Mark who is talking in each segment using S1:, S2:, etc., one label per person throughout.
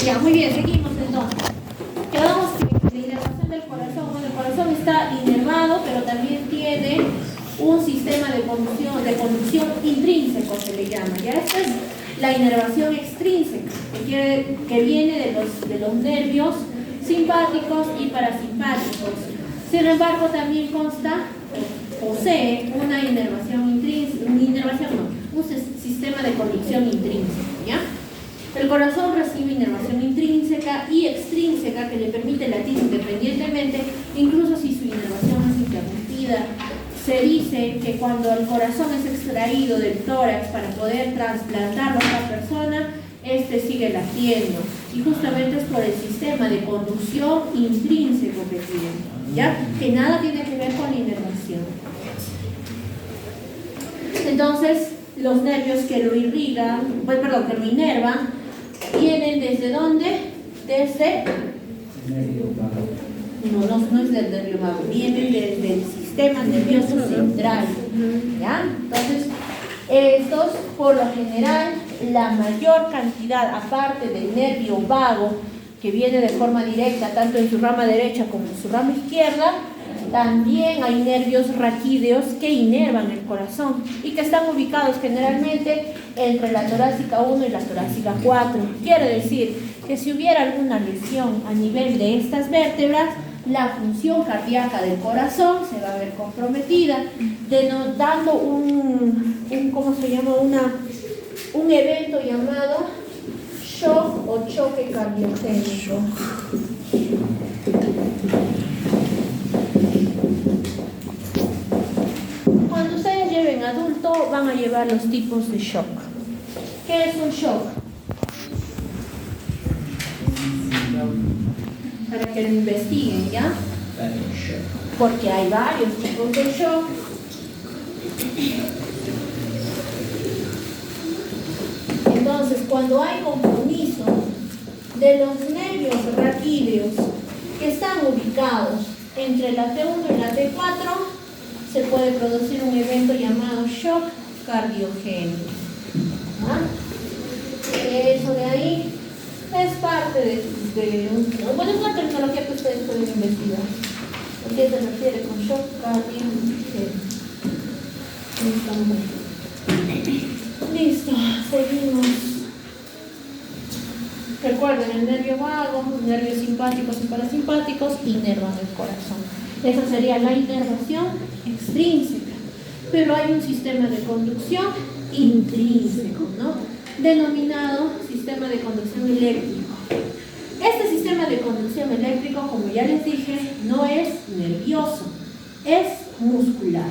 S1: Ya, muy bien, seguimos entonces. Quedamos que la inervación del corazón, bueno, el corazón está inervado, pero también tiene un sistema de conducción intrínseco, se le llama. Ya, esta es la inervación extrínseca, que viene de los nervios simpáticos y parasimpáticos. Sin embargo, también posee una inervación intrínseca, un sistema de conducción intrínseca, ¿ya? El corazón recibe inervación intrínseca y extrínseca que le permite latir independientemente, incluso si su inervación es interrumpida. Se dice que cuando el corazón es extraído del tórax para poder trasplantarlo a otra persona, este sigue latiendo. Y justamente es por el sistema de conducción intrínseco que tiene, ¿ya? Que nada tiene que ver con la inervación. Entonces, los nervios que lo irrigan, que lo inervan, ¿vienen desde dónde? Desde... No es del nervio vago, vienen desde el sistema nervioso central, ¿ya? Entonces, estos, por lo general, la mayor cantidad, aparte del nervio vago, que viene de forma directa, tanto en su rama derecha como en su rama izquierda, también hay nervios raquídeos que inervan el corazón y que están ubicados generalmente entre la torácica 1 y la torácica 4. Quiere decir que si hubiera alguna lesión a nivel de estas vértebras, la función cardíaca del corazón se va a ver comprometida, dando un evento llamado shock o choque cardiogénico. Cuando ustedes lleven adulto, van a llevar los tipos de shock. ¿Qué es un shock? Para que lo investiguen, ¿ya? Porque hay varios tipos de shock. Entonces, cuando hay compromiso de los nervios raquídeos que están ubicados entre la T1 y la T4, se puede producir un evento llamado shock cardiogénico. ¿Ah? Eso de ahí es parte bueno, es una terminología que ustedes pueden investigar. ¿A qué se refiere con shock cardiogénico? Listo, seguimos. Recuerden, el nervio vago, los nervios simpáticos y parasimpáticos inervan el corazón. Esa sería la inervación extrínseca. Pero hay un sistema de conducción intrínseco, ¿no? Denominado sistema de conducción eléctrico. Este sistema de conducción eléctrico, como ya les dije, no es nervioso, es muscular.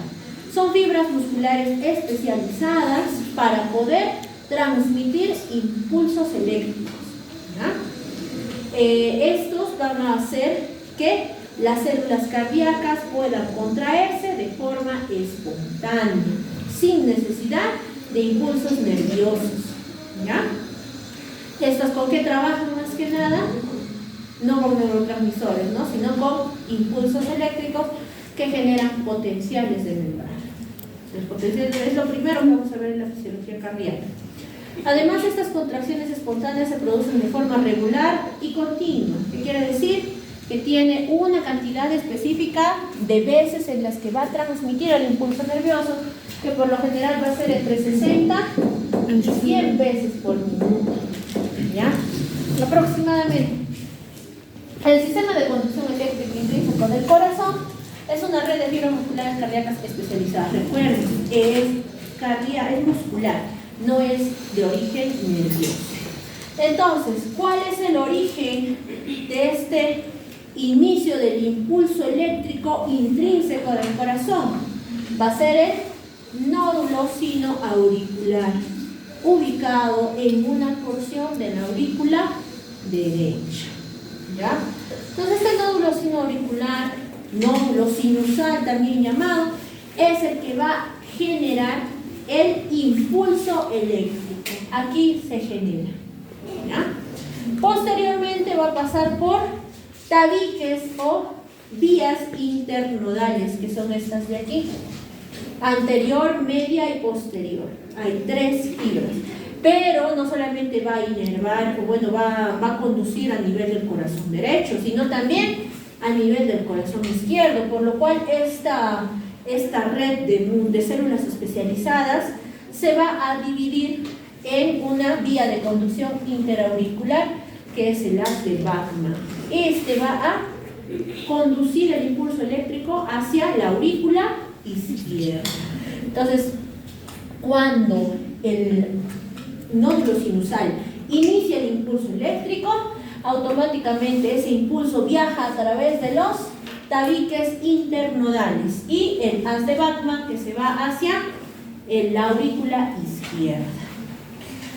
S1: Son fibras musculares especializadas para poder transmitir impulsos eléctricos, ¿ya? Estos van a hacer que las células cardíacas puedan contraerse de forma espontánea, sin necesidad de impulsos nerviosos, ¿ya? ¿Estas con qué trabajan más que nada? No con neurotransmisores, ¿no? Sino con impulsos eléctricos que generan potenciales de membrana. Los potenciales es lo primero que vamos a ver en la fisiología cardíaca. Además, estas contracciones espontáneas se producen de forma regular y continua. ¿Qué quiere decir? Que tiene una cantidad específica de veces en las que va a transmitir el impulso nervioso, que por lo general va a ser entre 60 y 100 veces por minuto, ¿ya? Aproximadamente. El sistema de conducción eléctrica intrínseco del corazón es una red de fibras musculares cardíacas especializadas. Recuerden, es muscular, no es de origen nervioso. Entonces, ¿cuál es el origen de este inicio del impulso eléctrico intrínseco del corazón? Va a ser el nódulo sinoauricular, ubicado en una porción de la aurícula derecha, ¿ya? Entonces, este nódulo sinoauricular, nódulo sinusal también llamado, es el que va a generar el impulso eléctrico. Aquí se genera, ¿ya? Posteriormente va a pasar por tabiques o vías internodales, que son estas de aquí: anterior, media y posterior. Hay 3 fibras. Pero no solamente va a inervar, o bueno, va a conducir a nivel del corazón derecho, sino también a nivel del corazón izquierdo, por lo cual esta red de células especializadas se va a dividir en una vía de conducción interauricular, que es el haz de Bachmann. Este va a conducir el impulso eléctrico hacia la aurícula izquierda. Entonces, cuando el nódulo sinusal inicia el impulso eléctrico, automáticamente ese impulso viaja a través de los tabiques internodales y el haz de Bachmann, que se va hacia la aurícula izquierda.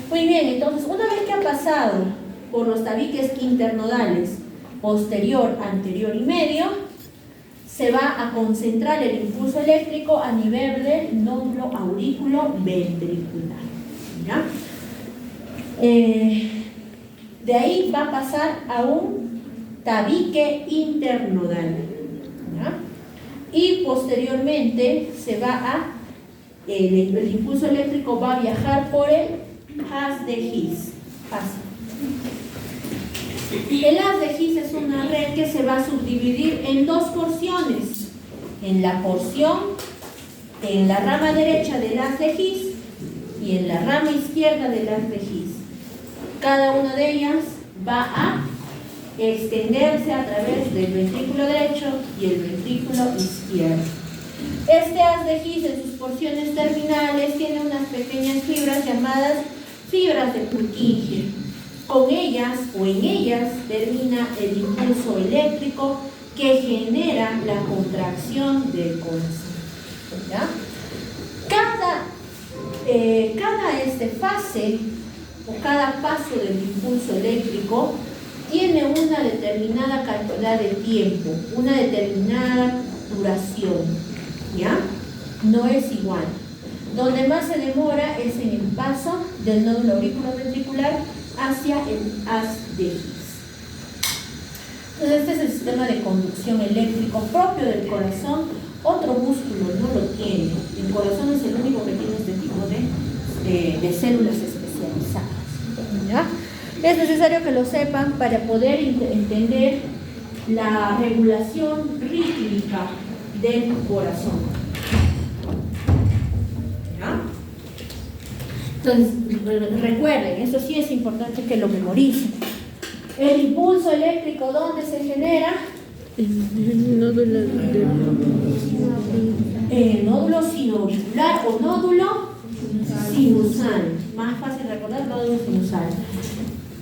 S1: Muy bien, entonces una vez que ha pasado por los tabiques internodales posterior, anterior y medio, se va a concentrar el impulso eléctrico a nivel del nódulo aurículo-ventricular. ¿Ya? De ahí va a pasar a un tabique internodal. ¿Ya? Y posteriormente se va el impulso eléctrico va a viajar por el haz de His. El haz de His es una red que se va a subdividir en dos porciones. En la rama derecha del haz de His y en la rama izquierda del haz de His. Cada una de ellas va a extenderse a través del ventrículo derecho y el ventrículo izquierdo. Este haz de His en sus porciones terminales tiene unas pequeñas fibras llamadas fibras de Purkinje. Con ellas o en ellas termina el impulso eléctrico que genera la contracción del corazón. ¿Ya? Cada fase o cada paso del impulso eléctrico tiene una determinada cantidad de tiempo, una determinada duración, ¿ya? No es igual. Donde más se demora es en el paso del nódulo auriculoventricular hacia el haz de His. Entonces este es el sistema de conducción eléctrico propio del corazón. Otro músculo no lo tiene. El corazón es el único que tiene este tipo de células especializadas. ¿Ya? Es necesario que lo sepan para poder entender la regulación rítmica del corazón. ¿Ya? Entonces, recuerden, eso sí es importante que lo memoricen. El impulso eléctrico, ¿dónde se genera?
S2: El
S1: nódulo sinoauricular o nódulo sinusal. Más fácil recordar, nódulo sinusal.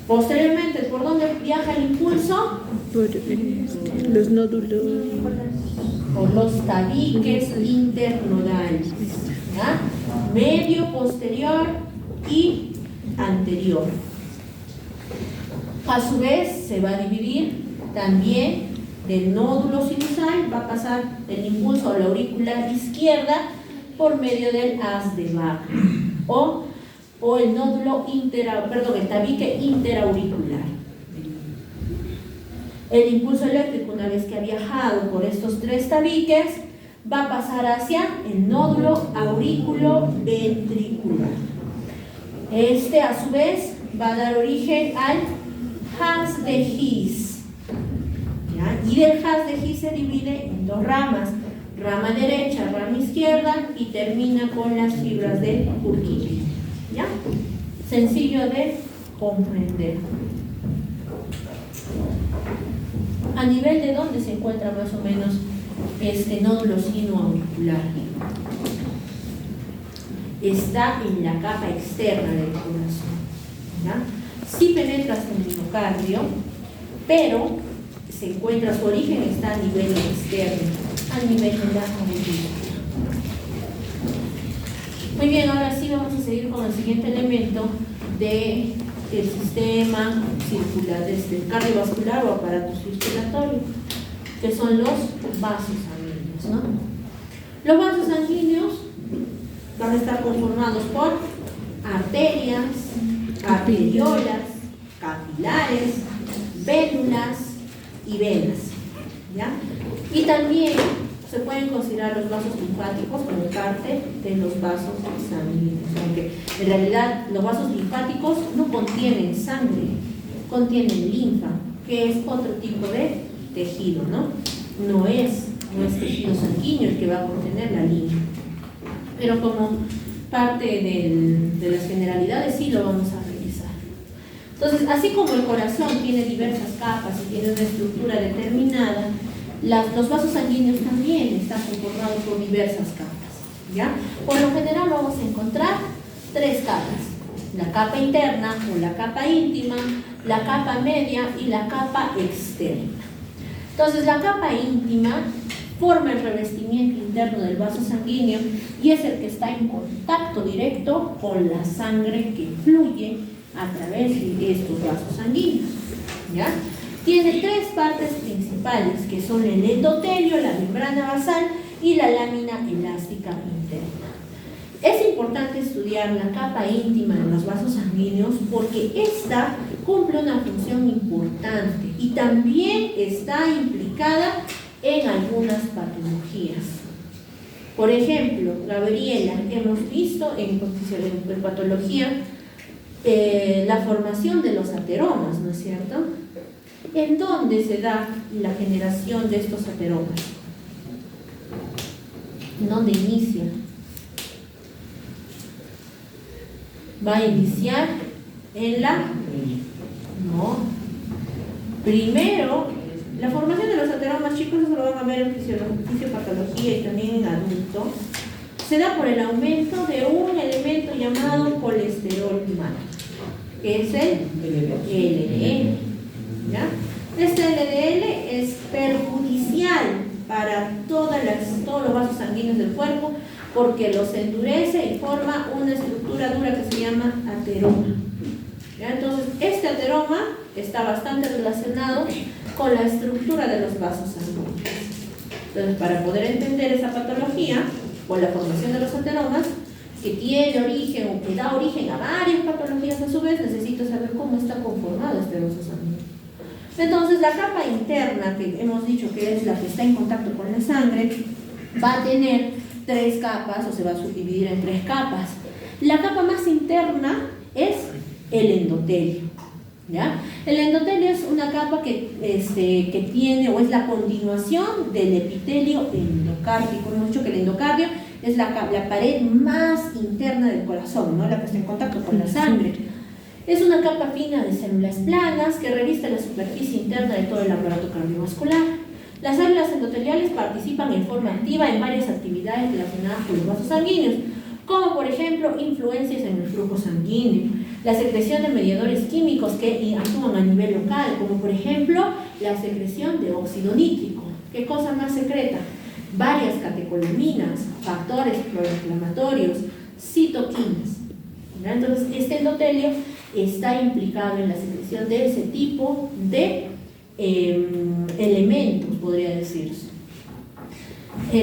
S1: Posteriormente, ¿por dónde viaja el impulso?
S2: Por los nódulos.
S1: Por los tabiques internodales. ¿Ya? Medio, posterior y anterior. A su vez, se va a dividir también del nódulo sinusal, va a pasar el impulso a la aurícula izquierda por medio del haz de Bachmann o el nódulo el tabique interauricular. El impulso eléctrico, una vez que ha viajado por estos tres tabiques, va a pasar hacia el nódulo aurículo-ventricular. Este, a su vez, va a dar origen al haz de His. ¿Ya? Y del haz de His se divide en dos ramas, rama derecha, rama izquierda, y termina con las fibras del Purkinje. ¿Ya? Sencillo de comprender. A nivel de dónde se encuentra más o menos este nódulo sinoauricular. Está en la capa externa del corazón. ¿Ya? Sí penetra hasta el miocardio, pero se encuentra, su origen está a nivel externo, a nivel de la aurícula. Muy bien, ahora sí vamos a seguir con el siguiente elemento del sistema circular, cardiovascular o aparato circulatorio, que son los vasos sanguíneos, ¿no? Los vasos sanguíneos van a estar conformados por arterias, arteriolas, capilares, vénulas y venas, ¿ya? Y también se pueden considerar los vasos linfáticos como parte de los vasos sanguíneos, aunque en realidad los vasos linfáticos no contienen sangre, contienen linfa, que es otro tipo de tejido, ¿no? No es tejido sanguíneo el que va a contener la linfa, pero como parte de las generalidades sí lo vamos a revisar. Entonces, así como el corazón tiene diversas capas y tiene una estructura determinada, los vasos sanguíneos también están conformados por diversas capas, ¿ya? Por lo general vamos a encontrar tres capas: la capa interna o la capa íntima, la capa media y la capa externa. Entonces, la capa íntima forma el revestimiento interno del vaso sanguíneo y es el que está en contacto directo con la sangre que fluye a través de estos vasos sanguíneos, ¿ya? Tiene tres partes principales, que son el endotelio, la membrana basal y la lámina elástica interna. Es importante estudiar la capa íntima de los vasos sanguíneos porque esta cumple una función importante y también está implicada en algunas patologías. Por ejemplo, la variela, hemos visto en patología la formación de los ateromas, ¿no es cierto? ¿En dónde se da la generación de estos ateromas? ¿En dónde inicia? Va a iniciar en la... No. Primero, la formación de los ateromas, chicos, eso lo van a ver en fisiopatología y también en adultos, se da por el aumento de un elemento llamado colesterol malo, que es el LDL, ¿ya? Este LDL es perjudicial para todos los vasos sanguíneos del cuerpo porque los endurece y forma una estructura dura que se llama ateroma, ¿ya? Entonces, este ateroma está bastante relacionado con la estructura de los vasos sanguíneos. Entonces, para poder entender esa patología o la formación de los ateromas, que tiene origen o que da origen a varias patologías a su vez, necesito saber cómo está conformado este vaso sanguíneo. Entonces, la capa interna, que hemos dicho que es la que está en contacto con la sangre, va a tener tres capas o se va a subdividir en tres capas. La capa más interna es el endotelio, ¿ya? El endotelio es una capa que tiene o es la continuación del epitelio endocárdico. Hemos dicho que el endocardio es la pared más interna del corazón, ¿no? La que está en contacto con la sangre. Es una capa fina de células planas que reviste la superficie interna de todo el aparato cardiovascular. Las células endoteliales participan en forma activa en varias actividades relacionadas con los vasos sanguíneos, como por ejemplo influencias en el flujo sanguíneo, la secreción de mediadores químicos que actúan a nivel local, como por ejemplo la secreción de óxido nítrico. ¿Qué cosa más secreta? Varias catecolaminas, factores proinflamatorios, citoquinas. Entonces, este endotelio está implicado en la secreción de ese tipo de elementos, podría decirse.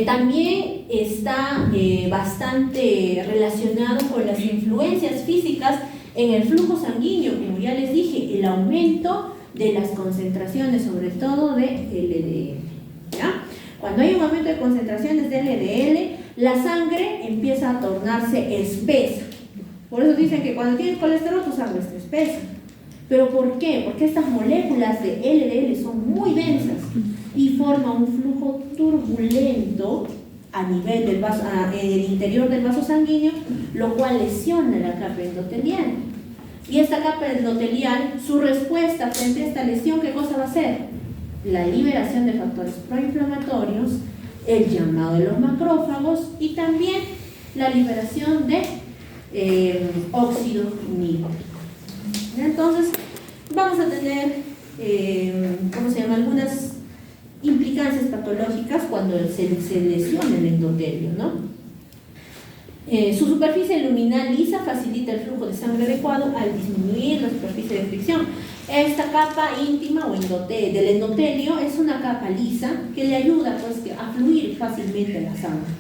S1: También está bastante relacionado con las influencias físicas en el flujo sanguíneo, como ya les dije, el aumento de las concentraciones, sobre todo de LDL, ¿ya? Cuando hay un aumento de concentraciones de LDL, la sangre empieza a tornarse espesa. Por eso dicen que cuando tienes colesterol, tu sangre está espesa. ¿Pero por qué? Porque estas moléculas de LDL son muy densas y forman un flujo turbulento a nivel del vaso, en el interior del vaso sanguíneo, lo cual lesiona la capa endotelial. Y esta capa endotelial, su respuesta frente a esta lesión, ¿qué cosa va a ser? La liberación de factores proinflamatorios, el llamado de los macrófagos y también la liberación de óxido nítrico. Entonces, vamos a tener, algunas implicancias patológicas cuando se lesiona el endotelio, ¿no? Su superficie luminal lisa facilita el flujo de sangre adecuado al disminuir la superficie de fricción. Esta capa íntima o del endotelio es una capa lisa que le ayuda a fluir fácilmente la sangre.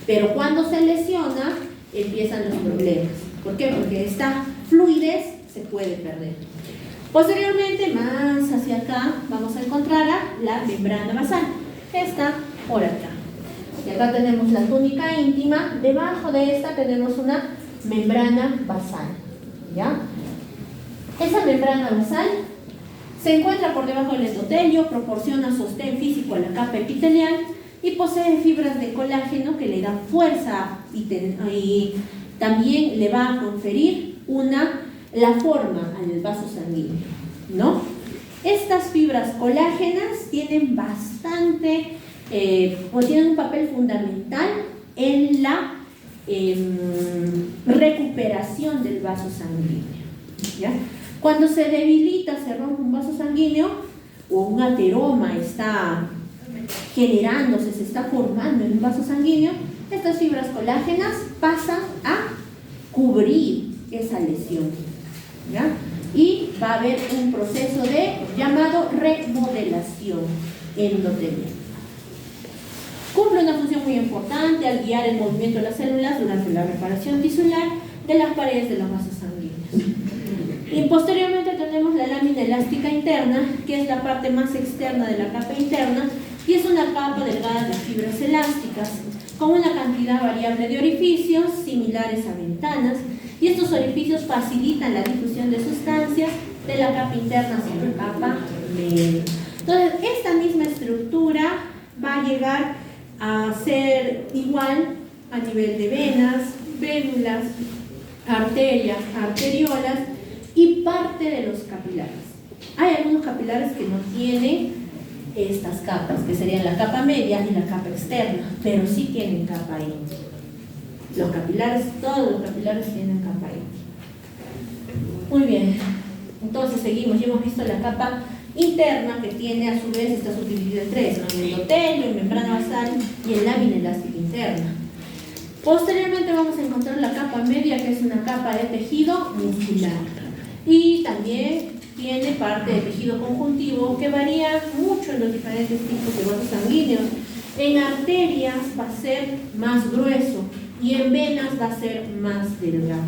S1: Pero cuando se lesiona, empiezan los problemas. ¿Por qué? Porque esta fluidez se puede perder. Posteriormente, más hacia acá, vamos a encontrar a la membrana basal. Está por acá. Y acá tenemos la túnica íntima. Debajo de esta tenemos una membrana basal, ¿ya? Esa membrana basal se encuentra por debajo del endotelio, proporciona sostén físico a la capa epitelial y posee fibras de colágeno que le dan fuerza y también le va a conferir la forma al vaso sanguíneo, ¿no? Estas fibras colágenas tienen tienen un papel fundamental en la recuperación del vaso sanguíneo, ¿ya? Cuando se debilita, se rompe un vaso sanguíneo o un ateroma está generándose, se está formando en un vaso sanguíneo, estas fibras colágenas pasan a cubrir esa lesión, ¿ya? Y va a haber un proceso llamado remodelación endotelial. Cumple una función muy importante al guiar el movimiento de las células durante la reparación tisular de las paredes de los vasos sanguíneos. Y posteriormente tenemos la lámina elástica interna, que es la parte más externa de la capa interna, y es una capa delgada de fibras elásticas, con una cantidad variable de orificios similares a ventanas, y estos orificios facilitan la difusión de sustancias de la capa interna hacia la capa media. Entonces, esta misma estructura va a llegar a ser igual a nivel de venas, vénulas, arterias, arteriolas y parte de los capilares. Hay algunos capilares que no tienen estas capas, que serían la capa media y la capa externa, pero sí tienen capa íntima. Los capilares, todos los capilares tienen capa íntima. Muy bien, entonces seguimos, ya hemos visto la capa interna, que tiene a su vez, está subdividida en tres, ¿no? En endotelio, en membrana basal y en lámina elástica interna. Posteriormente vamos a encontrar la capa media, que es una capa de tejido muscular, y también tiene parte de tejido conjuntivo que varía mucho en los diferentes tipos de vasos sanguíneos. En arterias va a ser más grueso y en venas va a ser más delgado,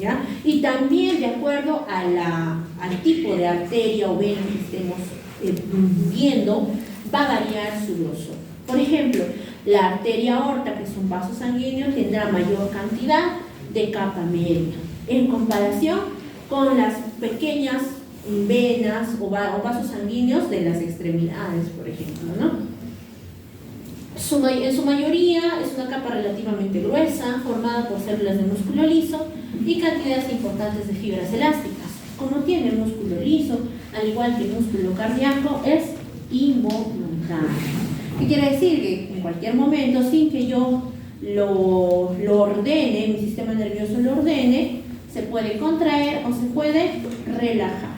S1: ¿ya? Y también de acuerdo al tipo de arteria o vena que estemos viendo, va a variar su grosor. Por ejemplo, la arteria aorta, que es un vaso sanguíneo, tendrá mayor cantidad de capa media en comparación con las pequeñas venas o vasos sanguíneos de las extremidades, por ejemplo, ¿no? En su mayoría es una capa relativamente gruesa, formada por células de músculo liso y cantidades importantes de fibras elásticas. Como tiene músculo liso, al igual que el músculo cardíaco, es involuntario. ¿Qué quiere decir? Que en cualquier momento, sin que yo lo ordene, mi sistema nervioso lo ordene, se puede contraer o se puede relajar,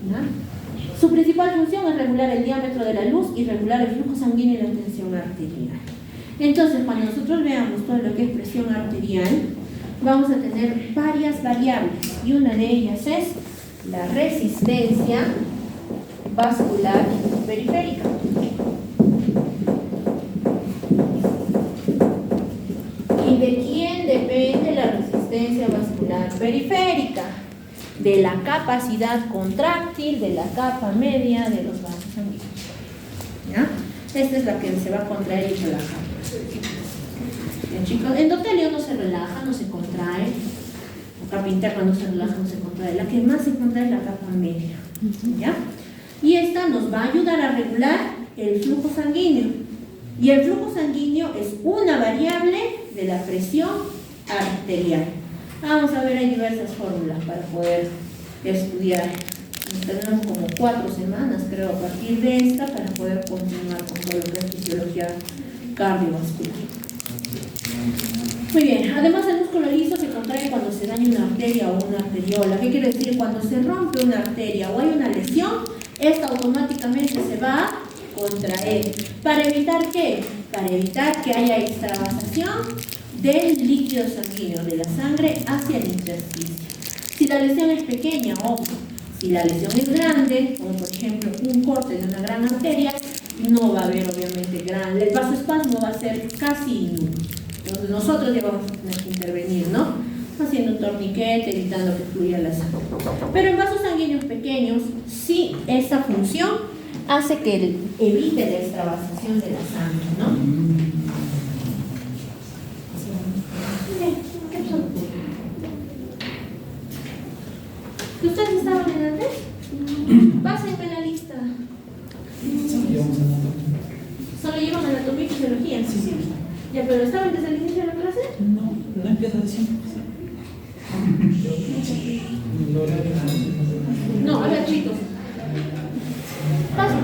S1: ¿no? Su principal función es regular el diámetro de la luz y regular el flujo sanguíneo y la tensión arterial. Entonces, cuando nosotros veamos todo lo que es presión arterial, vamos a tener varias variables, y una de ellas es la resistencia vascular periférica. ¿Y de quién depende la resistencia vascular periférica? De la capacidad contráctil de la capa media de los vasos sanguíneos, ¿ya? Esta es la que se va a contraer y relajar. Bien, chicos, endotelio no se relaja, no se contrae. La capa interna no se relaja, no se contrae. La que más se contrae es la capa media, ¿ya? Y esta nos va a ayudar a regular el flujo sanguíneo. Y el flujo sanguíneo es una variable de la presión arterial. Vamos a ver, hay diversas fórmulas para poder estudiar. Tenemos como 4 semanas, creo, a partir de esta, para poder continuar con todo lo que es fisiología cardiovascular. Muy bien, además el músculo liso se contrae cuando se daña una arteria o una arteriola. ¿Qué quiere decir? Cuando se rompe una arteria o hay una lesión, esta automáticamente se va a contraer. ¿Para evitar qué? Para evitar que haya extravasación del líquido sanguíneo, de la sangre hacia el intersticio. Si la lesión es pequeña, ojo, si la lesión es grande, como por ejemplo un corte de una gran arteria, no va a haber obviamente el vasoespasmo va a ser casi nulo. Entonces nosotros ya vamos a tener que intervenir, ¿no? Haciendo un torniquete, evitando que fluya la sangre. Pero en vasos sanguíneos pequeños, sí, esta función hace que evite la extravasación de la sangre, ¿no? Pásenme la lista. Solo llevan anatomía y fisiología.
S3: Sí.
S1: Ya, pero ¿estaban desde el inicio de la clase?
S3: No empieza de siempre.
S1: No, a ver, chicos. Pasen.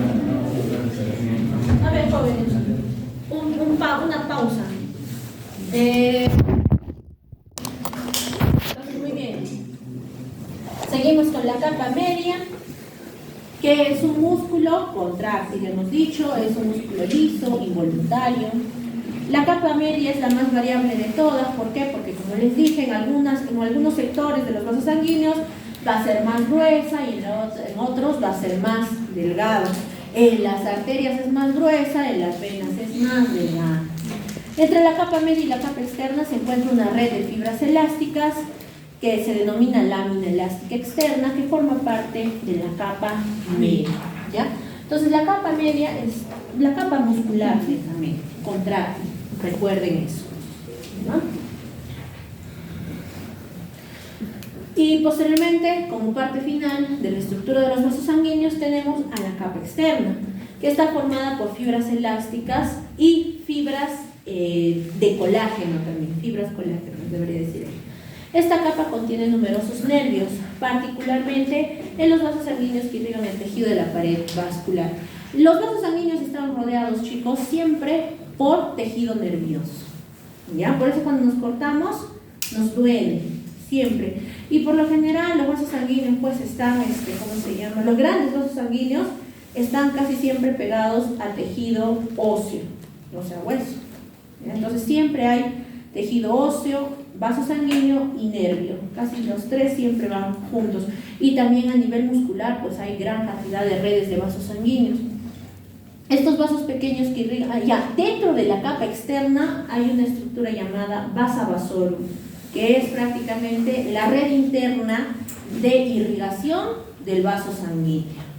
S1: A ver, jóvenes. Una pausa. Muy bien. Seguimos con la capa media, que es un músculo contráctil, hemos dicho, es un músculo liso, involuntario. La capa media es la más variable de todas. ¿Por qué? Porque, como les dije, en algunos sectores de los vasos sanguíneos va a ser más gruesa y en otros va a ser más delgada. En las arterias es más gruesa, en las venas es más delgada. Entre la capa media y la capa externa se encuentra una red de fibras elásticas que se denomina lámina elástica externa, que forma parte de la capa media, ¿ya? Entonces la capa media es la capa muscular también, contráctil, recuerden eso, ¿no? Y posteriormente, como parte final de la estructura de los vasos sanguíneos, tenemos a la capa externa, que está formada por fibras elásticas y fibras de colágeno también, fibras colágenas, debería decir. Esta capa contiene numerosos nervios, particularmente en los vasos sanguíneos que irrigan el tejido de la pared vascular. Los vasos sanguíneos están rodeados, chicos, siempre por tejido nervioso, ¿ya? Por eso cuando nos cortamos, nos duele, siempre. Y por lo general los vasos sanguíneos pues están, ¿cómo se llama? Los grandes vasos sanguíneos están casi siempre pegados al tejido óseo, o sea, hueso. ¿Ya? Entonces siempre hay tejido óseo, vaso sanguíneo y nervio. Casi los tres siempre van juntos. Y también a nivel muscular pues hay gran cantidad de redes de vasos sanguíneos. Estos vasos pequeños que irrigan, ya dentro de la capa externa hay una estructura llamada vasa vasorum, que es prácticamente la red interna de irrigación del vaso sanguíneo.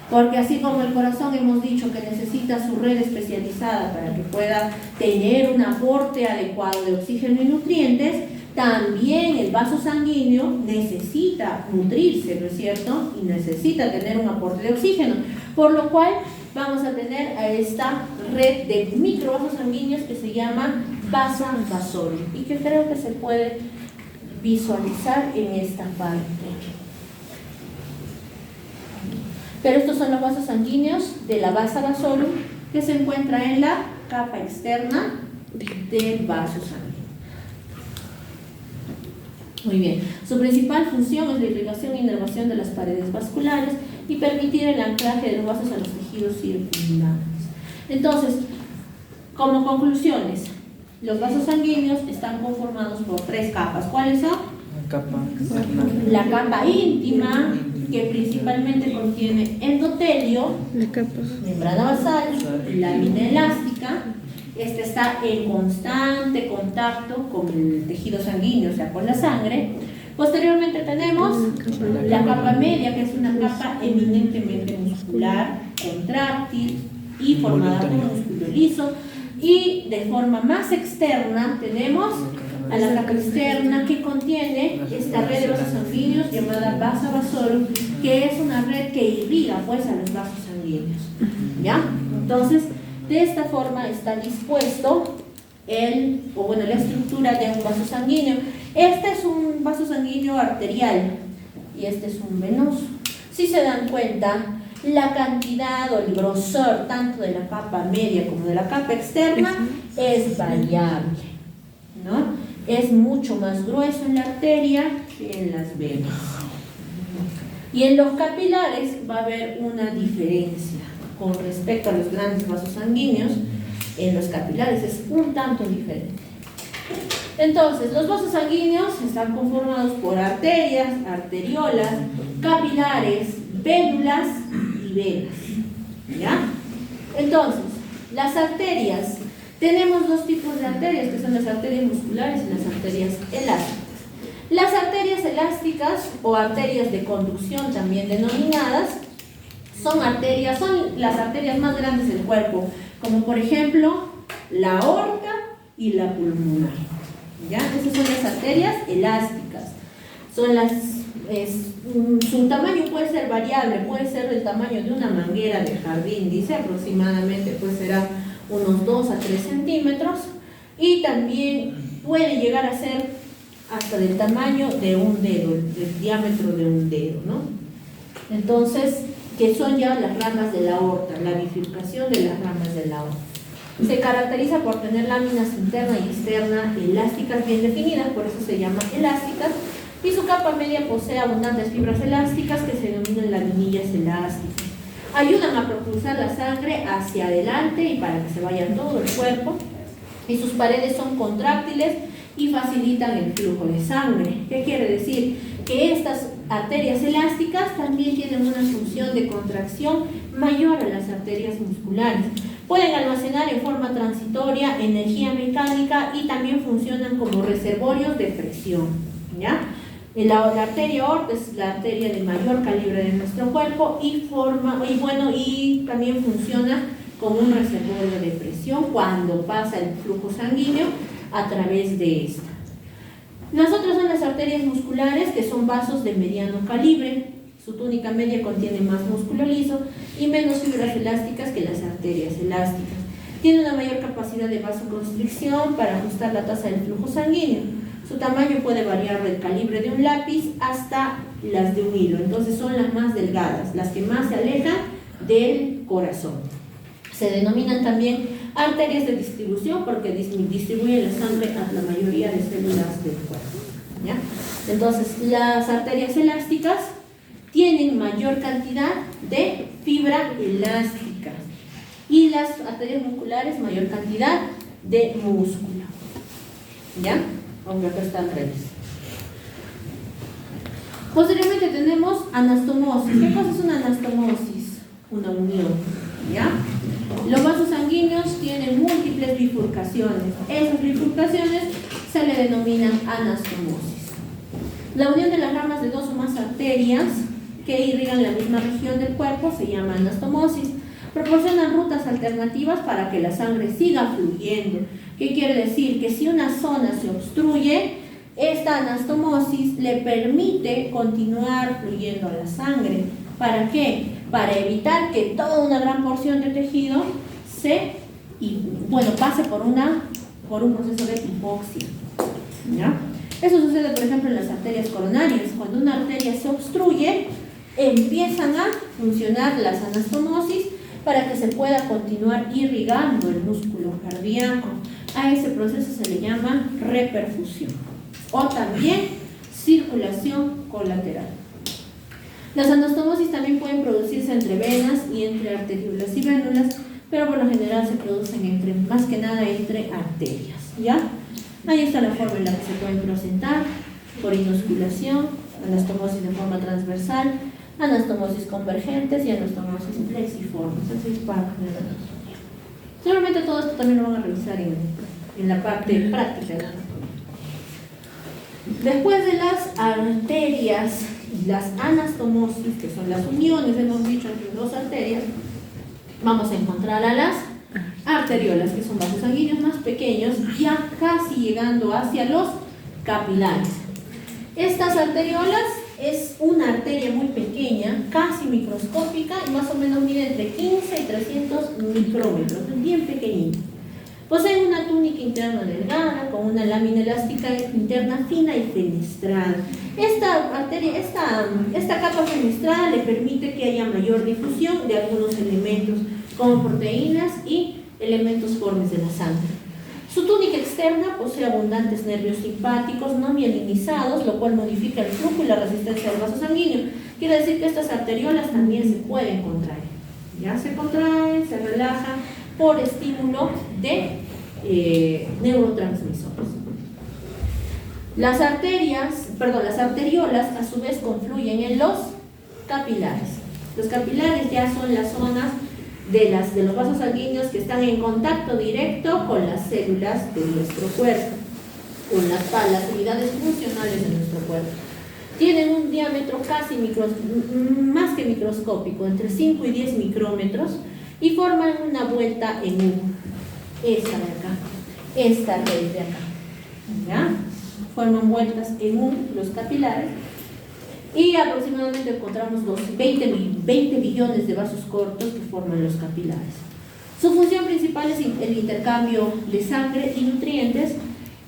S1: Porque así como el corazón hemos dicho que necesita su red especializada para que pueda tener un aporte adecuado de oxígeno y nutrientes, también el vaso sanguíneo necesita nutrirse, ¿no es cierto? Y necesita tener un aporte de oxígeno, por lo cual vamos a tener a esta red de microvasos sanguíneos que se llama vasa vasorum y que creo que se puede visualizar en esta parte. Pero estos son los vasos sanguíneos de la vasa vasorum que se encuentra en la capa externa del vaso sanguíneo. Muy bien, su principal función es la irrigación e inervación de las paredes vasculares y permitir el anclaje de los vasos a los tejidos circundantes. Entonces, como conclusiones, los vasos sanguíneos están conformados por tres capas. ¿Cuáles son? La capa íntima, que principalmente contiene endotelio, membrana basal, lámina elástica. Este está en constante contacto con el tejido sanguíneo, o sea, con la sangre. Posteriormente tenemos la capa media, que es una capa eminentemente muscular, contráctil y formada por músculo liso. Y de forma más externa tenemos a la capa externa, que contiene esta red de vasos sanguíneos llamada vasa vasorum, que es una red que irriga pues a los vasos sanguíneos, ¿ya? Entonces, de esta forma está dispuesto la estructura de un vaso sanguíneo. Este es un vaso sanguíneo arterial y este es un venoso. Si se dan cuenta, la cantidad o el grosor tanto de la capa media como de la capa externa es variable, ¿no? Es mucho más grueso en la arteria que en las venas. Y en los capilares va a haber una diferencia con respecto a los grandes vasos sanguíneos. En los capilares es un tanto diferente. Entonces, los vasos sanguíneos están conformados por arterias, arteriolas, capilares, vénulas y venas, ¿ya? Entonces, las arterias, tenemos dos tipos de arterias, que son las arterias musculares y las arterias elásticas. Las arterias elásticas o arterias de conducción también denominadas son las arterias más grandes del cuerpo, como por ejemplo la aorta y la pulmonar, ¿ya? Esas son las arterias elásticas, son las su tamaño puede ser variable, puede ser del tamaño de una manguera de jardín, dice aproximadamente, pues será unos 2 a 3 centímetros, y también puede llegar a ser hasta del tamaño de un dedo, del diámetro de un dedo, ¿no? Entonces, que son ya las ramas de la aorta, la bifurcación de las ramas de la aorta. Se caracteriza por tener láminas interna y externa elásticas bien definidas, por eso se llama elásticas, y su capa media posee abundantes fibras elásticas que se denominan laminillas elásticas. Ayudan a propulsar la sangre hacia adelante y para que se vaya todo el cuerpo, y sus paredes son contráctiles y facilitan el flujo de sangre. ¿Qué quiere decir? Que estas arterias elásticas también tienen una función de contracción mayor a las arterias musculares. Pueden almacenar en forma transitoria energía mecánica y también funcionan como reservorios de presión, ¿ya? La arteria aorta es la arteria de mayor calibre de nuestro cuerpo y también funciona como un reservorio de presión cuando pasa el flujo sanguíneo a través de esta. Las otras son las arterias musculares, que son vasos de mediano calibre. Su túnica media contiene más músculo liso y menos fibras elásticas que las arterias elásticas. Tiene una mayor capacidad de vasoconstricción para ajustar la tasa del flujo sanguíneo. Su tamaño puede variar del calibre de un lápiz hasta las de un hilo. Entonces son las más delgadas, las que más se alejan del corazón. Se denominan también arterias de distribución porque distribuyen la sangre a la mayoría de células del cuerpo, ¿ya? Entonces, las arterias elásticas tienen mayor cantidad de fibra elástica y las arterias musculares mayor cantidad de músculo, ¿ya? Aunque acá está al revés. Posteriormente tenemos anastomosis. ¿Qué cosa es una anastomosis? Una unión, ¿ya? Los vasos sanguíneos tienen múltiples bifurcaciones. Esas bifurcaciones se le denominan anastomosis. La unión de las ramas de dos o más arterias que irrigan la misma región del cuerpo se llama anastomosis. Proporcionan rutas alternativas para que la sangre siga fluyendo. ¿Qué quiere decir? Que si una zona se obstruye, esta anastomosis le permite continuar fluyendo la sangre. ¿Para qué? Para evitar que toda una gran porción de tejido pase por un proceso de hipoxia, ¿ya? Eso sucede, por ejemplo, en las arterias coronarias. Cuando una arteria se obstruye, empiezan a funcionar las anastomosis para que se pueda continuar irrigando el músculo cardíaco. A ese proceso se le llama reperfusión o también circulación colateral. Las anastomosis también pueden producirse entre venas y entre arteriolas y vénulas, pero por lo general se producen más que nada entre arterias, ¿ya? Ahí está la forma en la que se pueden presentar: por inosculación, anastomosis de forma transversal, anastomosis convergentes y anastomosis plexiformes. Así es para generar. Seguramente todo esto también lo van a revisar en la parte práctica de la anatomía. Después de las arterias y las anastomosis, que son las uniones, hemos dicho, entre dos arterias, vamos a encontrar a las arteriolas, que son vasos sanguíneos más pequeños, ya casi llegando hacia los capilares. Estas arteriolas es una arteria muy pequeña, casi microscópica, y más o menos mide entre 15 y 300 micrómetros, bien pequeñita. Poseen una túnica interna delgada, con una lámina elástica interna fina y fenestrada. Esta capa fenestrada le permite que haya mayor difusión de algunos elementos, como proteínas y elementos formes de la sangre. Su túnica externa posee abundantes nervios simpáticos no mielinizados, lo cual modifica el flujo y la resistencia del vaso sanguíneo. Quiere decir que estas arteriolas también se pueden contraer. Ya se contraen, se relajan por estímulo de neurotransmisores. Las arteriolas a su vez confluyen en los capilares. Los capilares ya son las zonas de los vasos sanguíneos que están en contacto directo con las células de nuestro cuerpo, con las unidades funcionales de nuestro cuerpo. Tienen un diámetro más que microscópico, entre 5 y 10 micrómetros, y forman una vuelta en U. Esta de acá, esta red de acá, ¿ya? Forman vueltas en U, los capilares, y aproximadamente encontramos los 20 billones de vasos cortos que forman los capilares. Su función principal es el intercambio de sangre y nutrientes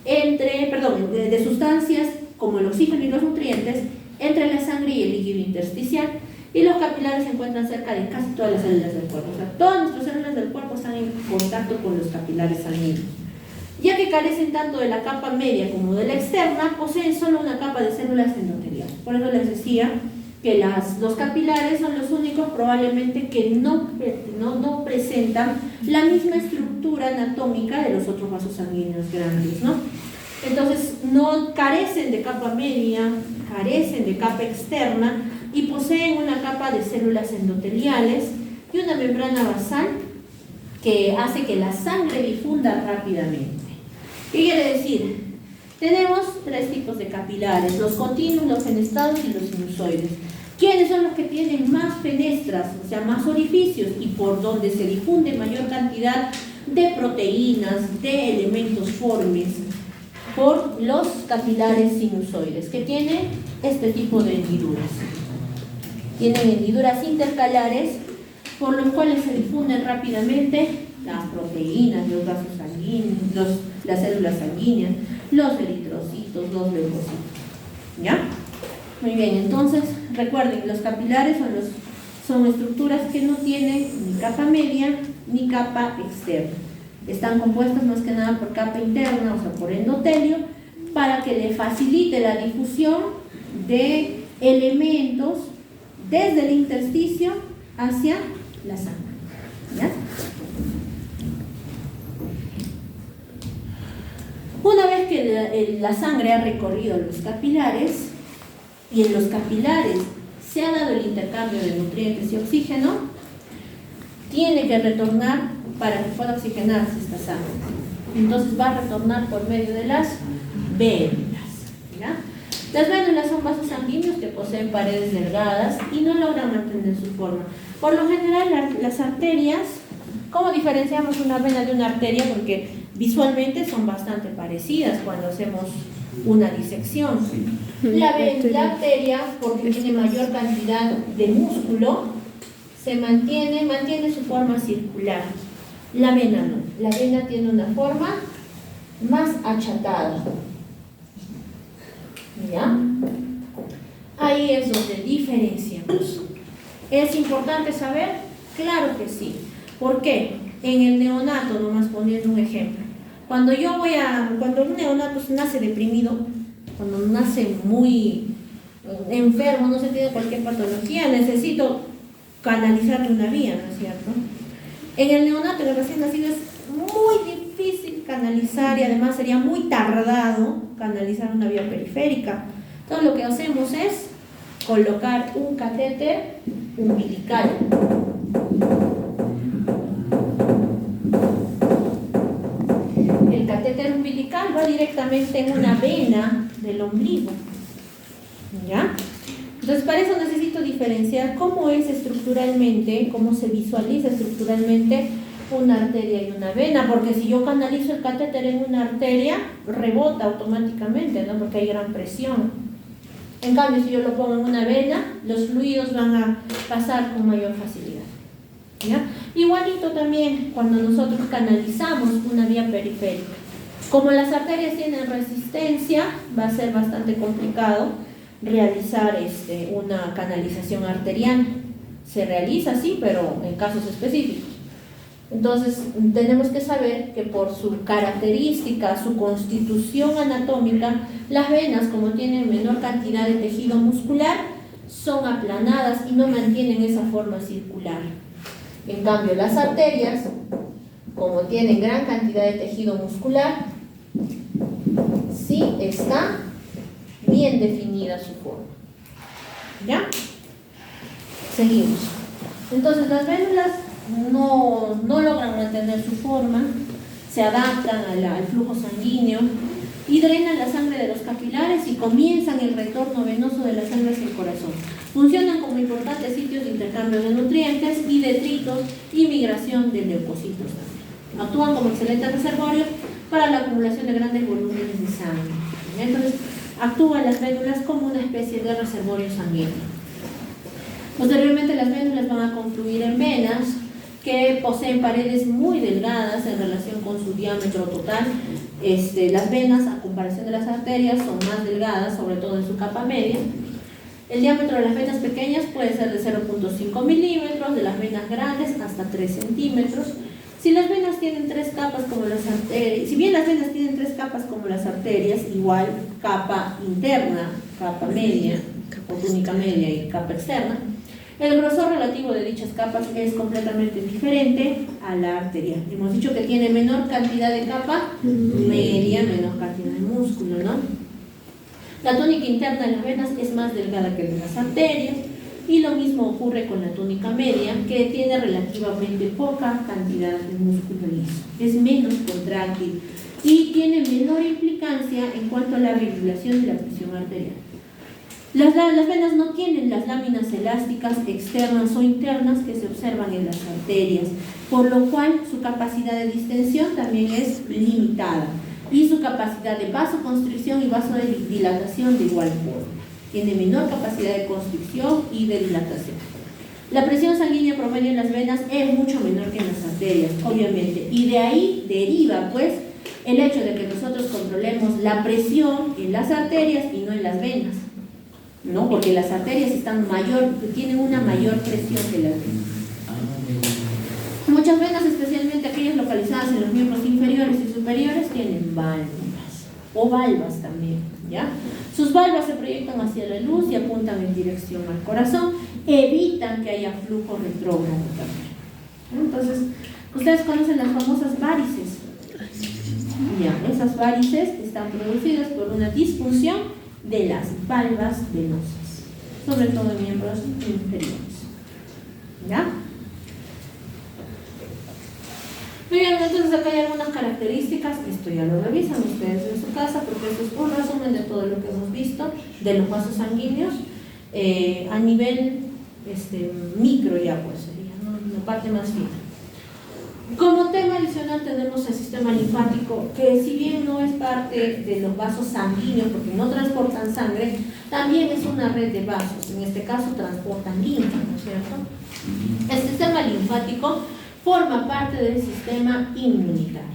S1: de sustancias como el oxígeno y los nutrientes entre la sangre y el líquido intersticial, y los capilares se encuentran cerca de casi todas las células del cuerpo. O sea, todas nuestras células del cuerpo están en contacto con los capilares sanguíneos. Ya que carecen tanto de la capa media como de la externa, poseen solo una capa de células endoteliales. Por eso les decía que los capilares son los únicos probablemente que no presentan la misma estructura anatómica de los otros vasos sanguíneos grandes, ¿no? Entonces no carecen de capa media, carecen de capa externa y poseen una capa de células endoteliales y una membrana basal que hace que la sangre difunda rápidamente. ¿Qué quiere decir? Tenemos tres tipos de capilares: los continuos, los fenestrados y los sinusoides. ¿Quiénes son los que tienen más fenestras, o sea, más orificios, y por donde se difunde mayor cantidad de proteínas, de elementos formes? Por los capilares sinusoides, que tienen este tipo de hendiduras. Tienen hendiduras intercalares por los cuales se difunden rápidamente las proteínas, los vasos sanguíneos, las células sanguíneas, los eritrocitos, los leucocitos. ¿Ya? Muy bien, entonces recuerden, los capilares son estructuras que no tienen ni capa media ni capa externa. Están compuestas más que nada por capa interna, o sea, por endotelio, para que le facilite la difusión de elementos desde el intersticio hacia la sangre. ¿Ya? Una vez que la sangre ha recorrido los capilares y en los capilares se ha dado el intercambio de nutrientes y oxígeno, tiene que retornar para que pueda oxigenarse esta sangre. Entonces va a retornar por medio de las vénulas. ¿Ya? Las vénulas son vasos sanguíneos que poseen paredes delgadas y no logran mantener su forma. Por lo general, las arterias, ¿cómo diferenciamos una vena de una arteria? Porque visualmente son bastante parecidas cuando hacemos una disección. La arteria, porque tiene mayor cantidad de músculo, mantiene su forma circular. La vena no. La vena tiene una forma más achatada. ¿Ya? Ahí es donde diferenciamos. ¿Es importante saber? Claro que sí. ¿Por qué? En el neonato, nomás poniendo un ejemplo, cuando un neonato nace deprimido, cuando nace muy enfermo, no se tiene cualquier patología, necesito canalizarle una vía, ¿no es cierto? En el neonato, el recién nacido, es muy difícil canalizar y además sería muy tardado canalizar una vía periférica. Entonces lo que hacemos es colocar un catéter umbilical. El catéter umbilical va directamente en una vena del ombligo. ¿Ya? Entonces para eso necesito diferenciar cómo es estructuralmente, cómo se visualiza estructuralmente una arteria y una vena, porque si yo canalizo el catéter en una arteria, rebota automáticamente, ¿no? Porque hay gran presión. En cambio, si yo lo pongo en una vena, los fluidos van a pasar con mayor facilidad. ¿Ya? Igualito también cuando nosotros canalizamos una vía periférica. Como las arterias tienen resistencia, va a ser bastante complicado realizar una canalización arterial. Se realiza, sí, pero en casos específicos. Entonces, tenemos que saber que por su característica, su constitución anatómica, las venas, como tienen menor cantidad de tejido muscular, son aplanadas y no mantienen esa forma circular. En cambio, las arterias, como tienen gran cantidad de tejido muscular, sí está bien definida su forma. ¿Ya? Seguimos. Entonces, las vénulas no logran mantener su forma, se adaptan al flujo sanguíneo y drenan la sangre de los capilares y comienzan el retorno venoso de la sangre hacia el corazón. Funcionan como importantes sitios de intercambio de nutrientes y detritos y migración de leucocitos también. Actúan como excelentes reservorios para la acumulación de grandes volúmenes de sangre. Entonces, actúan las vénulas como una especie de reservorio sanguíneo. Posteriormente las vénulas van a confluir en venas que poseen paredes muy delgadas en relación con su diámetro total. Las venas, a comparación de las arterias, son más delgadas, sobre todo en su capa media. El diámetro de las venas pequeñas puede ser de 0.5 milímetros, de las venas grandes hasta 3 centímetros. Si las venas tienen 3 capas como las arterias, si bien las venas tienen 3 capas como las arterias, igual capa interna, capa media, o túnica media y capa externa, el grosor relativo de dichas capas es completamente diferente a la arteria. Hemos dicho que tiene menor cantidad de capa media, menor cantidad de músculo, ¿no? La túnica interna de las venas es más delgada que de las arterias, y lo mismo ocurre con la túnica media, que tiene relativamente poca cantidad de músculo liso. Es menos contráctil y tiene menor implicancia en cuanto a la regulación de la presión arterial. Las venas no tienen las láminas elásticas externas o internas que se observan en las arterias, por lo cual su capacidad de distensión también es limitada y su capacidad de vasoconstricción y vasodilatación de igual forma. Tiene menor capacidad de constricción y de dilatación. La presión sanguínea promedio en las venas es mucho menor que en las arterias, obviamente, y de ahí deriva, pues, el hecho de que nosotros controlemos la presión en las arterias y no en las venas, ¿no? Porque las arterias tienen una mayor presión que las venas. Muchas venas, especialmente aquellas localizadas en los miembros inferiores y superiores, tienen válvulas o valvas también, ¿ya? Sus valvas se proyectan hacia la luz y apuntan en dirección al corazón, evitan que haya flujo retrógrado también. Entonces, ustedes conocen las famosas varices. Ya, esas varices están producidas por una disfunción de las valvas venosas, sobre todo en miembros inferiores. ¿Ya? Muy bien, entonces acá hay algunas características, esto ya lo revisan ustedes en su casa, porque esto es un resumen de todo lo que hemos visto de los vasos sanguíneos a nivel micro ya, pues sería, ¿no? La parte más fina. Como tema adicional tenemos el sistema linfático, que si bien no es parte de los vasos sanguíneos, porque no transportan sangre, también es una red de vasos, en este caso transportan linfa, ¿no es cierto? El sistema linfático forma parte del sistema inmunitario.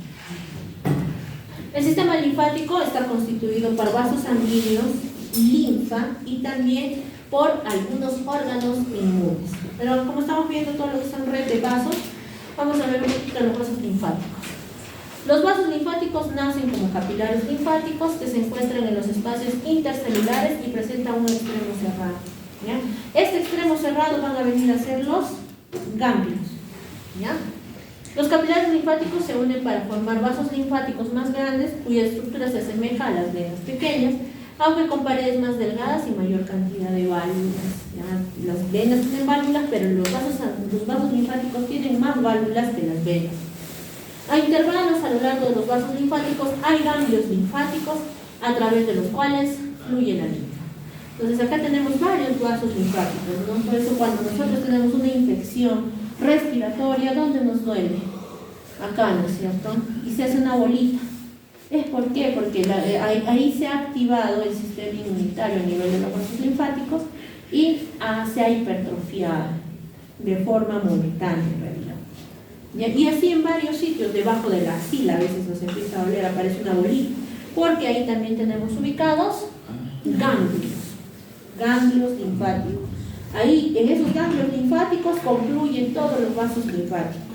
S1: El sistema linfático está constituido por vasos sanguíneos, linfa y también por algunos órganos inmunes. Pero como estamos viendo todo lo que son red de vasos, vamos a ver un poquito los vasos linfáticos. Los vasos linfáticos nacen como capilares linfáticos que se encuentran en los espacios intercelulares y presentan un extremo cerrado, ¿ya? Este extremo cerrado van a venir a ser los ganglios, ¿ya? Los capilares linfáticos se unen para formar vasos linfáticos más grandes cuya estructura se asemeja a las venas pequeñas, aunque con paredes más delgadas y mayor cantidad de válvulas, ¿ya? Las venas tienen válvulas, pero los vasos linfáticos tienen más válvulas que las venas. A intervalos a lo largo de los vasos linfáticos hay ganglios linfáticos a través de los cuales fluye la linfa. Entonces acá tenemos varios vasos linfáticos, ¿no? Por eso cuando nosotros tenemos una infección respiratoria, ¿dónde nos duele? Acá, ¿no es cierto? Y se hace una bolita. ¿Por qué? Porque ahí se ha activado el sistema inmunitario a nivel de los vasos linfáticos y se ha hipertrofiado de forma momentánea en realidad. Y así en varios sitios, debajo de la axila, a veces nos empieza a doler, aparece una bolita, porque ahí también tenemos ubicados ganglios linfáticos. Ahí, en esos ganglios linfáticos, confluyen todos los vasos linfáticos.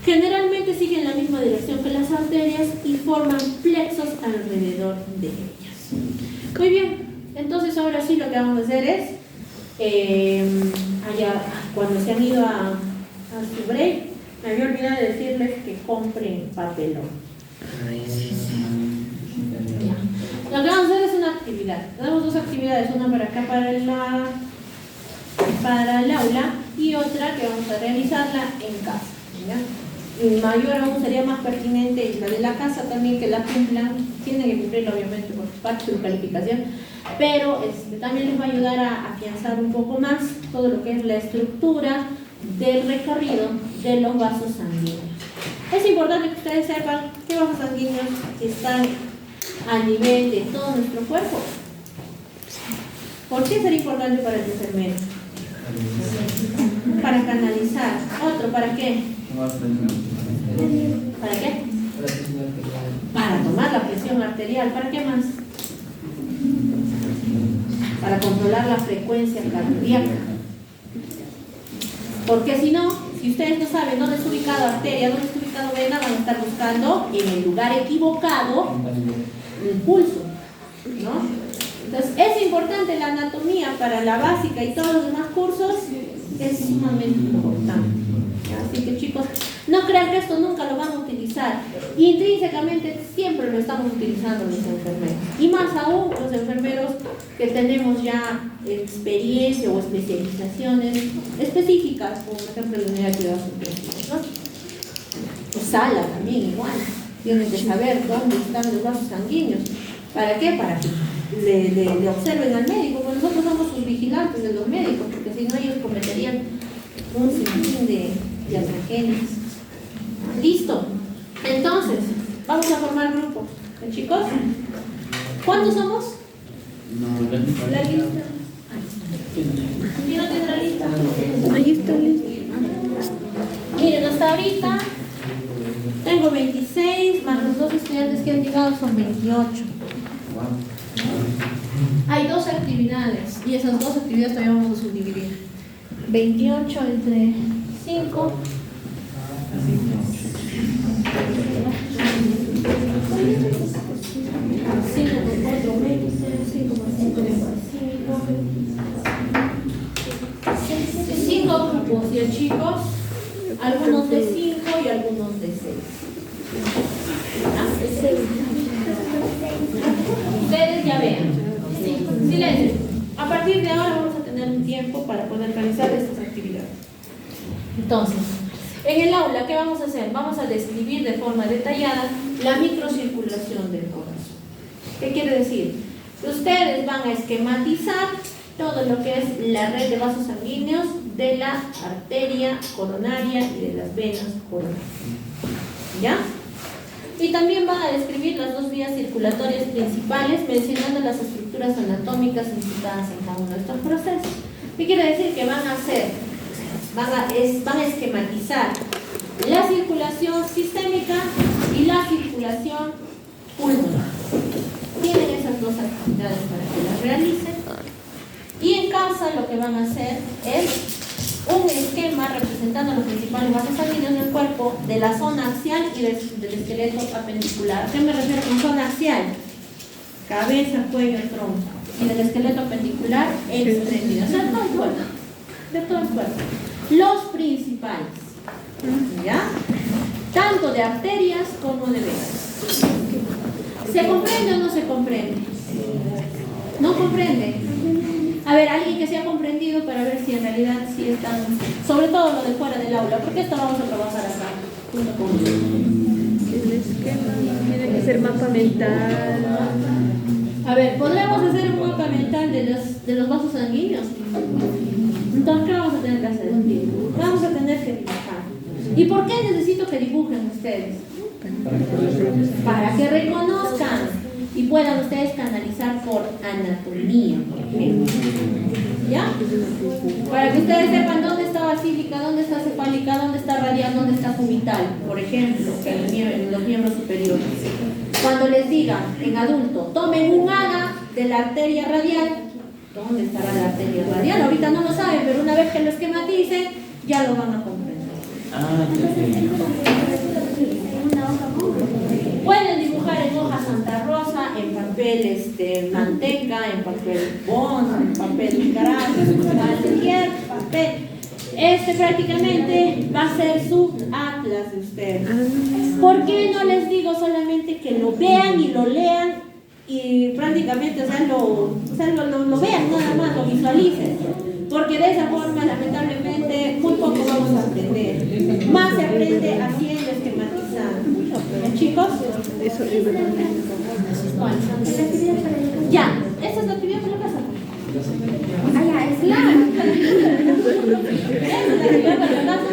S1: Generalmente siguen la misma dirección que las arterias y forman plexos alrededor de ellas. Muy bien, entonces ahora sí lo que vamos a hacer es, cuando se han ido a su break, me había olvidado de decirles que compren papelón. Lo que vamos a hacer es una actividad. Tenemos dos actividades, una para acá para el aula y otra que vamos a realizarla en casa, ¿ya? Mayor aún sería más pertinente la de la casa también, que la cumplan, tienen que cumplirla obviamente por parte de su calificación, pero también les va a ayudar a afianzar un poco más todo lo que es la estructura del recorrido de los vasos sanguíneos. Es importante que ustedes sepan qué vasos sanguíneos están a nivel de todo nuestro cuerpo. ¿Por qué será importante para el enfermero? Para canalizar. Otro, ¿para qué? ¿Para qué? Para tomar la presión arterial. ¿Para qué más? Para controlar la frecuencia cardíaca. Porque si no, si ustedes no saben dónde está ubicado arteria, dónde está ubicado vena, van a estar buscando en el lugar equivocado el pulso, ¿no? Entonces, es importante la anatomía para la básica y todos los demás cursos, es sumamente importante. Así que chicos, no crean que esto nunca lo van a utilizar. Intrínsecamente siempre lo estamos utilizando los enfermeros. Y más aún los enfermeros que tenemos ya experiencia o especializaciones específicas, como por ejemplo la unidad de cuidados intensivos, ¿no? O sala también igual. Tienen que saber dónde están los vasos sanguíneos. ¿Para qué? Para que le observen al médico. Pues nosotros somos sus vigilantes de los médicos, porque si no ellos cometerían un sinfín de atragenes. ¿Listo? Entonces, vamos a formar grupos. ¿Chicos? ¿Cuántos somos? La lista. ¿Quién no tiene la lista?
S2: Ahí está listo.
S1: Miren, hasta ahorita tengo 26, más los 2 estudiantes que han llegado son 28. Hay 2 actividades y esas 2 actividades todavía vamos a subdividir. 28 entre 5. 5 por 4, 20, 5 por 5, 5 grupos de chicos, algunos de 5 y algunos de 6. Ustedes ya vean. Silencio. A partir de ahora vamos a tener un tiempo para poder realizar estas actividades. Entonces, en el aula, ¿qué vamos a hacer? Vamos a describir de forma detallada la microcirculación del corazón. ¿Qué quiere decir? Ustedes van a esquematizar todo lo que es la red de vasos sanguíneos de la arteria coronaria y de las venas coronarias. ¿Ya? Y también van a describir las 2 vías circulatorias principales, mencionando las estructuras anatómicas implicadas en cada uno de estos procesos. ¿Qué quiere decir? Que van a hacer, van a esquematizar la circulación sistémica y la circulación pulmonar. Tienen esas 2 actividades para que las realicen. Y en casa lo que van a hacer es un esquema representando los principales vasos sanguíneos del cuerpo, de la zona axial y del esqueleto apendicular. ¿A qué me refiero con zona axial? Cabeza, cuello, tronco. Y del esqueleto apendicular, extremidades. O sea, todo el cuerpo. De todo el cuerpo. Los principales. ¿Ya? Tanto de arterias como de venas. ¿Se comprende o no se comprende? ¿No comprende? A ver, alguien que se ha comprendido para ver si en realidad sí están, sobre todo lo de fuera del aula, porque esto vamos a trabajar acá, junto con
S2: El esquema tiene que ser mapa mental.
S1: A ver, ¿podremos hacer un mapa mental de los vasos sanguíneos? Entonces, ¿qué vamos a tener que hacer? Vamos a tener que dibujar. ¿Y por qué necesito que dibujen ustedes? Para que reconozcan y puedan ustedes canalizar por anatomía, por ejemplo. ¿Ya? Para que ustedes sepan dónde está basílica, dónde está cefálica, dónde está radial, dónde está cubital, por ejemplo, en los miembros superiores. Cuando les diga en adulto, tomen un AGA de la arteria radial, ¿dónde estará la arteria radial? Ahorita no lo saben, pero una vez que lo esquematicen, ya lo van a comprender. Pueden dibujar en hoja Santa Rosa, en papel manteca, en papel bond, en papel gras, cualquier papel. Prácticamente va a ser su atlas de ustedes. ¿Por qué no les digo solamente que lo vean y lo lean y prácticamente lo vean nada más, lo visualicen? Porque de esa forma, lamentablemente, muy poco vamos a aprender. Más se aprende haciendo, esquematizando. ¿Ya, chicos?
S2: Eso es verdad.
S1: Ya, esa es la actividad de la casa. Ah, ya, es claro. Esa es la actividad para la casa.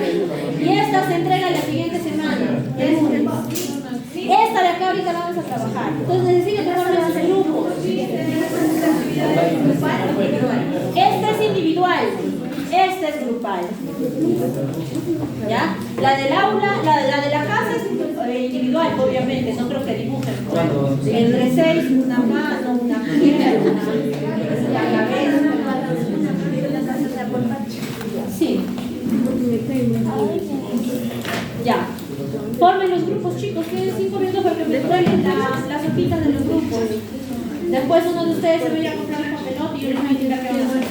S1: Y esta se entrega la siguiente semana. Es trabajar. Entonces necesito trabajar en grupos. Este es individual, este es grupal. ¿Ya? La del aula, la de la casa es individual, obviamente, no creo que dibujen. Entre 6, una mano, una pierna, la cabeza. Sí. Ya. Formen los grupos, chicos, que es importante para que me traigan las hojitas de los grupos. Después uno de ustedes se va a ir a comprar el papelote y yo les voy a indicar qué van a hacer.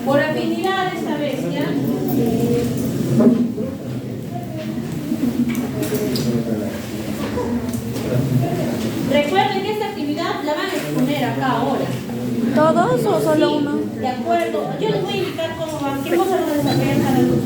S1: Por afinidad esta vez, ¿ya? Recuerden que esta actividad la van a exponer acá ahora.
S2: ¿Todos o solo uno?
S1: De acuerdo. Yo les voy a indicar cómo van, qué cosas van a desarrollar cada uno.